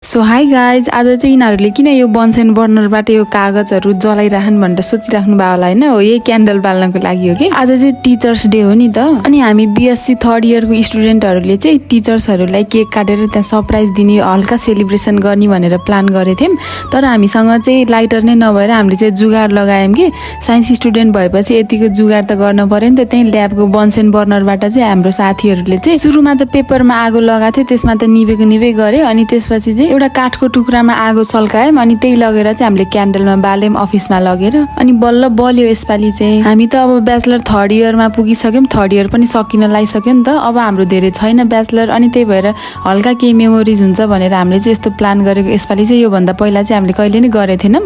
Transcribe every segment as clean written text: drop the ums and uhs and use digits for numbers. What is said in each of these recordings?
So hi guys, आज चाहिँ यिनीहरूले किन यो बन्सेन बर्नरबाट यो कागजहरू जलाइराखन् भनेर सोचिराख्नु भयो होला होइन। हो, यही क्यान्डल बाल्नको लागि हो कि। आज चाहिँ टिचर्स डे हो नि त। अनि हामी बीएससी थर्ड इयरको स्टुडेन्टहरूले चाहिँ टिचर्सहरूलाई केक काटेर त्यहाँ सरप्राइज दिने, हल्का सेलिब्रेसन गर्ने भनेर प्लान गरेको थियौँ। तर हामीसँग चाहिँ लाइटर नै नभएर हामीले चाहिँ जुगाड लगायौँ कि साइन्स स्टुडेन्ट भएपछि यतिको जुगाड त गर्न पर्यो नि त। त्यही ल्याबको बन्सेन बर्नरबाट चाहिँ हाम्रो साथीहरूले चाहिँ सुरुमा त पेपरमा आगो लगाएको थियो, त्यसमा त निभेको गऱ्यो। अनि त्यसपछि चाहिँ एउटा काठको टुक्रामा आगो सल्कायौँ अनि त्यही लगेर चाहिँ हामीले क्यान्डलमा बाल्यौँ अफिसमा लगेर। अनि बल्ल बल्यो यसपालि चाहिँ। हामी त अब ब्याचलर थर्ड इयरमा पुगिसक्यौँ, थर्ड इयर पनि सकिन लागिसक्यो नि त। अब हाम्रो धेरै छैन ब्याचलर, अनि त्यही भएर हल्का केही मेमोरिज हुन्छ भनेर हामीले चाहिँ यस्तो प्लान गरेको। यसपालि चाहिँ योभन्दा पहिला चाहिँ हामीले कहिले नै गरेको थिएनौँ।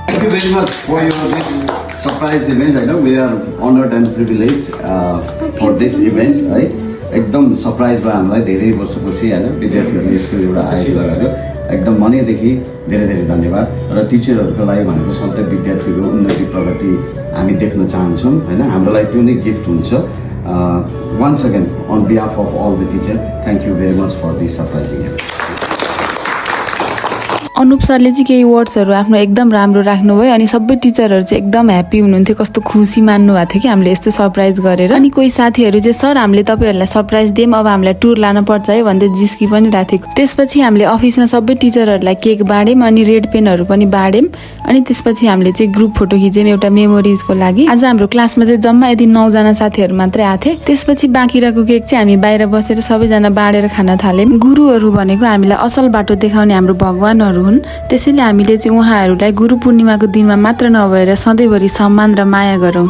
Thank you very much for this surprise event. I know we are honored and privileged for this event. है एकदम सरप्राइज भयो हामीलाई धेरै वर्षपछि होइन। विद्यार्थीहरूले यस्तो एउटा आयोजन गरेको एकदम मनैदेखि धेरै धेरै धन्यवाद। र टिचरहरूको लागि भनेको सधैँ विद्यार्थीको उन्नति प्रगति हामी देख्न चाहन्छौँ होइन। हाम्रो लागि त्यो नै गिफ्ट हुन्छ। Once again on behalf of all the teacher, thank you very much for this surprising event. Anup सरले चाहिँ केही वर्ड्सहरू आफ्नो एकदम राम्रो राख्नुभयो। अनि सबै टिचरहरू चाहिँ एकदम ह्याप्पी हुनुहुन्थ्यो, कस्तो खुसी मान्नु भएको थियो कि हामीले यस्तो सरप्राइज गरेर। अनि कोही साथीहरू चाहिँ सर हामीले तपाईँहरूलाई सरप्राइज दियौँ, अब हामीलाई टुर लान पर्छ है भन्दै जिस्की पनि राखेको। त्यसपछि हामीले अफिसमा सबै टिचरहरूलाई केक बाँड्यौँ अनि रेड पेनहरू पनि बाँड्यौँ। अनि त्यसपछि हामीले चाहिँ ग्रुप फोटो खिच्यौँ एउटा मेमोरिजको लागि। आज हाम्रो क्लासमा चाहिँ जम्मा यदि 9 जना साथीहरू मात्रै आएको थिए। त्यसपछि बाँकी रहेको केक चाहिँ हामी बाहिर बसेर सबैजना बाँडेर खान थाल्यौँ। गुरुहरू भनेको हामीलाई असल बाटो देखाउने हाम्रो भगवानहरू हुन्। त्यसैले हामीले चाहिँ उहाँहरूलाई गुरु पूर्णिमाको दिनमा मात्र नभएर सधैँभरि सम्मान र माया गरौँ।